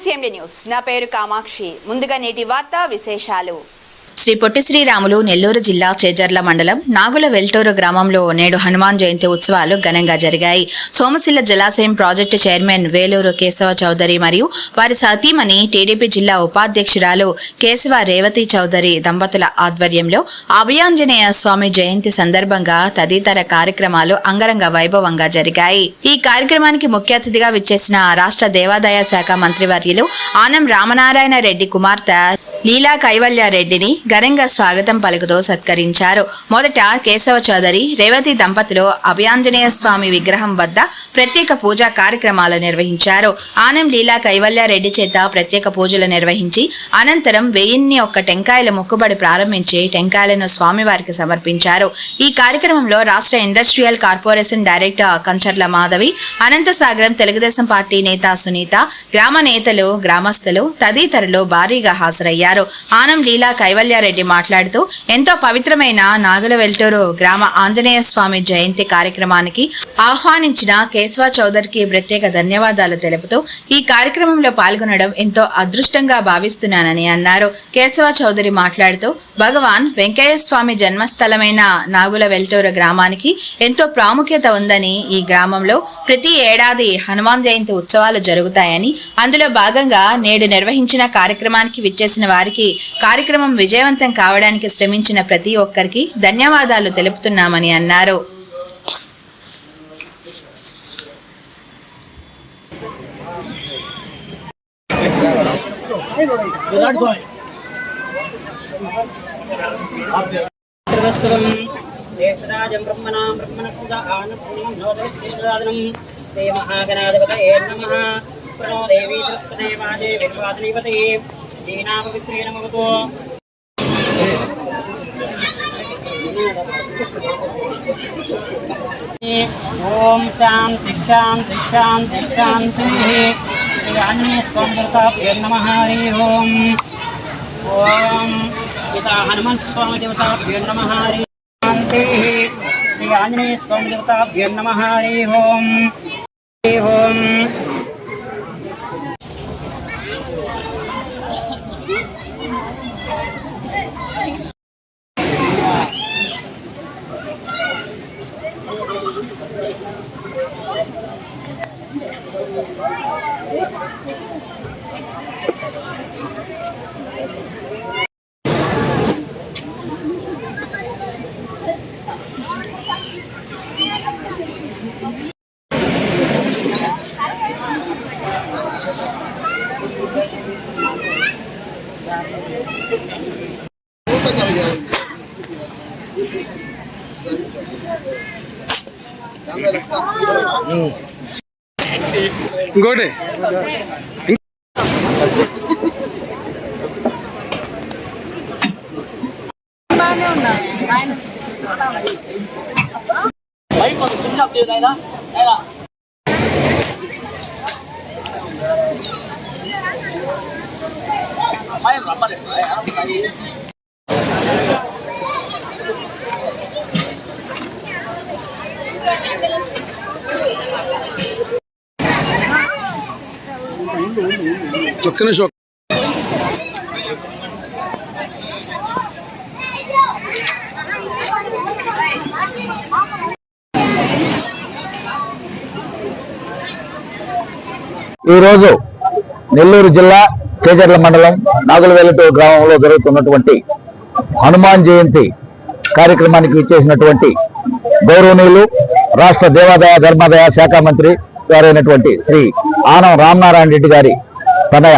CMD news నా పేరు కామాక్షి. ముందుగా నేటి వార్తా విశేషాలు. శ్రీ పొట్టి శ్రీరాములు నెల్లూరు జిల్లా చేజర్ల మండలం నాగుల వెల్టూరు గ్రామంలో నేడు హనుమాన్ జయంతి ఉత్సవాలు ఘనంగా జరిగాయి. సోమశిల జలాశయం ప్రాజెక్టు చైర్మన్ వేలూరు కేశవ చౌదరి మరియు వారి సతీమణి టీడీపీ జిల్లా ఉపాధ్యక్షురాలు కేశవ రేవతి చౌదరి దంపతుల ఆధ్వర్యంలో అభయాంజనేయ స్వామి జయంతి సందర్భంగా తదితర కార్యక్రమాలు అంగరంగ వైభవంగా జరిగాయి. ఈ కార్యక్రమానికి ముఖ్య అతిథిగా విచ్చేసిన రాష్ట్ర దేవాదాయ శాఖ మంత్రివర్యులు ఆనం రామనారాయణ రెడ్డి కుమార్తె లీలా కైవల్యారెడ్డిని ఘనంగా స్వాగతం పలుకుతూ సత్కరించారు. మొదట కేశవ చౌదరి రేవతి దంపతులు అభయాంజనేయ స్వామి విగ్రహం వద్ద ప్రత్యేక పూజా కార్యక్రమాలు నిర్వహించారు. ఆనం లీలా కైవల్యారెడ్డి చేత ప్రత్యేక పూజలు నిర్వహించి అనంతరం 1001 టెంకాయల మొక్కుబడి ప్రారంభించి టెంకాయలను స్వామివారికి సమర్పించారు. ఈ కార్యక్రమంలో రాష్ట్ర industrial corporation director Kancharla Madhavi, Anantasagaram Telugu Desam party నేత సునీత, గ్రామ నేతలు, గ్రామస్తులు తదితరులు భారీగా హాజరయ్యారు. ఆనం లీలా కైవల్యారెడ్డి మాట్లాడుతూ ఎంతో పవిత్రమైన నాగుల వెల్టూరు గ్రామ ఆంజనేయ స్వామి జయంతి కార్యక్రమానికి ఆహ్వానించిన కేశవ చౌదరికి ప్రత్యేక ధన్యవాదాలు తెలుపుతూ ఈ కార్యక్రమంలో పాల్గొనడం ఎంతో అదృష్టంగా భావిస్తున్నానని అన్నారు. కేశవ చౌదరి మాట్లాడుతూ భగవాన్ వెంకయ్య స్వామి జన్మస్థలమైన నాగుల వెల్టూరు గ్రామానికి ఎంతో ప్రాముఖ్యత ఉందని, ఈ గ్రామంలో ప్రతి ఏడాది హనుమాన్ జయంతి ఉత్సవాలు జరుగుతాయని, అందులో భాగంగా నేడు నిర్వహించిన కార్యక్రమానికి విచ్చేసిన వారికి కార్యక్రమం విజయవంతం కావడానికి శ్రమించిన ప్రతి ఒక్కరికి ధన్యవాదాలు తెలుపుతున్నామని అన్నారు. ओम शांति शांति शांति शांति श्री आंजनेय स्वामी देवताभ्यो नमः। हरि ओम ओम पिता हनुमान स्वामी देवताभ्यो नमः। हरि शांति श्री आंजनेय स्वामी देवताभ्यो नमः। हरि ओम हरि ओम ఇంకోటి ఒక్క నిమిషం. ఈరోజు నెల్లూరు జిల్లా చేజర్ల మండలం నాగులవేలటూరు గ్రామంలో జరుగుతున్నటువంటి హనుమాన్ జయంతి కార్యక్రమానికి ఇచ్చేసినటువంటి గౌరవనీయులు రాష్ట్ర దేవాదాయ ధర్మాదాయ శాఖ మంత్రి గారైనటువంటి శ్రీ ఆనం రామనారాయణ రెడ్డి గారి తనయ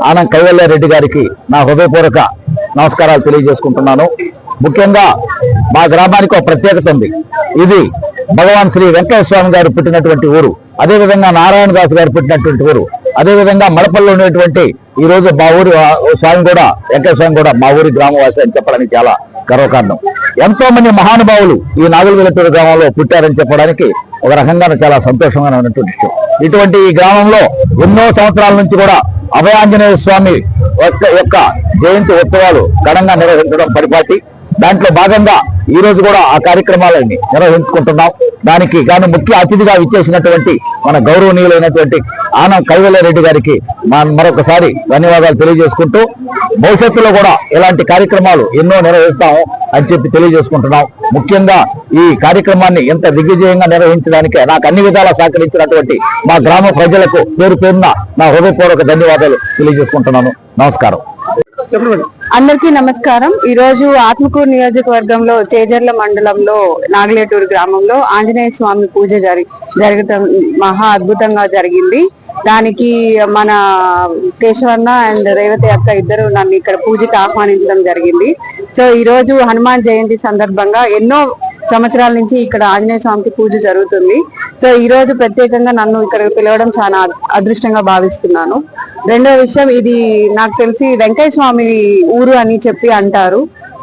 ఆనం కైవల్యారెడ్డి గారికి నా హృదయపూర్వక నమస్కారాలు తెలియజేసుకుంటున్నాను. ముఖ్యంగా మా గ్రామానికి ఒక ప్రత్యేకత ఉంది. ఇది భగవాన్ శ్రీ వెంకయ్య స్వామి గారు పుట్టినటువంటి ఊరు, అదేవిధంగా నారాయణ దాస్ గారు పుట్టినటువంటి ఊరు, అదేవిధంగా మడపల్లిలో ఉండేటువంటి ఈ రోజు మా ఊరి స్వామి కూడా వెంకయ్య స్వామి కూడా మా ఊరి గ్రామవాసి అని చెప్పడానికి చాలా గర్వకారణం. ఎంతో మంది మహానుభావులు ఈ నాగులవేలటూరు గ్రామంలో పుట్టారని చెప్పడానికి ఒక రకంగా చాలా సంతోషంగా ఉన్నటువంటి విషయం. ఇటువంటి ఈ గ్రామంలో ఎన్నో సంవత్సరాల నుంచి కూడా అభయాంజనేయ స్వామి యొక్క జయంతి ఉత్సవాలు ఘనంగా నిర్వహించడం పరిపాటి. దాంట్లో భాగంగా ఈ రోజు కూడా ఆ కార్యక్రమాలని నిర్వహించుకుంటున్నాం. దానికి గాను ముఖ్య అతిథిగా విచ్చేసినటువంటి మన గౌరవనీయులైనటువంటి ఆనం కైవల్యారెడ్డి గారికి మరొకసారి ధన్యవాదాలు తెలియజేసుకుంటూ భవిష్యత్తులో కూడా ఇలాంటి కార్యక్రమాలు ఎన్నో నిర్వహిస్తాము అని చెప్పి తెలియజేసుకుంటున్నాం. ముఖ్యంగా ఈ కార్యక్రమాన్ని ఎంత దిగ్విజయంగా నిర్వహించడానికి నాకు అన్ని విధాలా సహకరించినటువంటి మా గ్రామ ప్రజలకు పేరు పేరున నా హృదయపూర్వక ధన్యవాదాలు తెలియజేసుకుంటున్నాను. నమస్కారం. అందరికీ నమస్కారం. ఈ రోజు ఆత్మకూరు నియోజకవర్గంలో చేజర్ల మండలంలో నాగలేటూరు గ్రామంలో ఆంజనేయ స్వామి పూజ జరగటం మహా అద్భుతంగా జరిగింది. దానికి మన కేశవన్న అండ్ రేవతి అక్క ఇద్దరు నన్ను ఇక్కడ పూజకి ఆహ్వానించడం జరిగింది. సో ఈ రోజు హనుమాన్ జయంతి సందర్భంగా ఎన్నో సంవత్సరాల నుంచి ఇక్కడ ఆంజనేయ స్వామికి పూజ జరుగుతుంది. సో ఈ రోజు ప్రత్యేకంగా నన్ను ఇక్కడ పిలవడం చాలా అదృష్టంగా భావిస్తున్నాను. రెండో విషయం, ఇది నాకు తెలిసి వెంకయ్య స్వామి ఊరు అని చెప్పి అంటారు.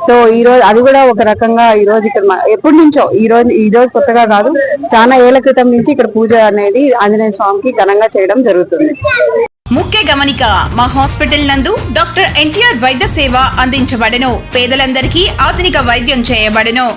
సో ఈ రోజు అది కూడా ఒక రకంగా ఈ రోజు ఇక్కడ ఎప్పటి నుంచో ఈ రోజు కొత్తగా కాదు, చాలా ఏళ్ల క్రితం నుంచి ఇక్కడ పూజ అనేది ఆంజనేయ స్వామికి ఘనంగా చేయడం జరుగుతుంది. ముఖ్య గమనిక, మా హాస్పిటల్ నందు డాక్టర్ ఎన్టీఆర్ వైద్య సేవ అందించబడెను. పేదలందరికీ ఆధునిక వైద్యం చేయబడెను.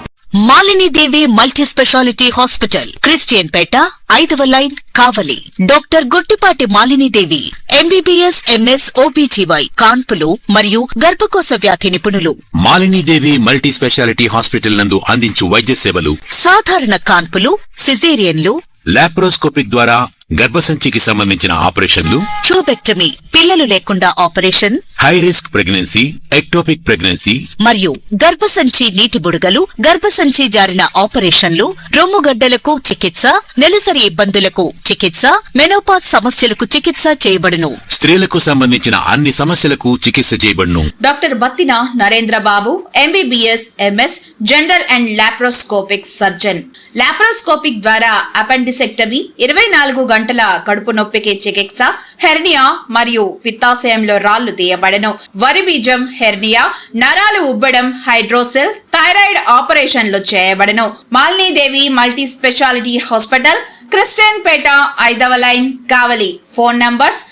Malinidevi multi specialty hospital, Christian పేట, 5వ line, Kavali. Doctor Gottipati Malinidevi MBBS MS OBGY కాన్పులు మరియు గర్భకోశ వ్యాధి నిపుణులు. మాలినీదేవి మల్టీ స్పెషాలిటీ హాస్పిటల్ నందు అందించు వైద్య సేవలు: సాధారణ కాన్పులు, సిజేరియన్లు, లాప్రోస్కోపిక్ ద్వారా గర్భసంచికి సంబంధించిన ఆపరేషన్లు, ట్యూబెక్టమీ, పిల్లలు లేకుండా operation, high risk pregnancy, ectopic pregnancy మరియు గర్భసంచి నీటి బుడగలు, గర్భసంచి జారిన ఆపరేషన్లు, రొమ్ముగడ్డలకు చికిత్స, నెలసరి ఇబ్బందులకు చికిత్స, మెనోపాజ్ సమస్యలకు చికిత్స చేయబడును. స్త్రీలకు సంబంధించిన అన్ని సమస్యలకు చికిత్స చేయబడును. Doctor Battina Narendra Babu MBBS MS general and laparoscopic surgeon. Laparoscopic ద్వారా అపెండిసెక్టమీ, 24 గంటల కడుపు నొప్పికి చికిత్స, హెర్నియా మరియు పిత్తాశయంలో రాళ్లు తీయబడెను. వరి బీజం, హెర్నియా, నరాలు ఉబ్బడం, హైడ్రోసెల్, థైరాయిడ్ ఆపరేషన్లు చేయబడెను. Malinidevi multi specialty hospital, Christian పేట, 5వ లైన్, కావలి. ఫోన్ నంబర్స్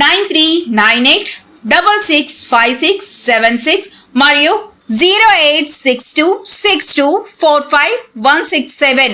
9398665676 మరియు 08626245167.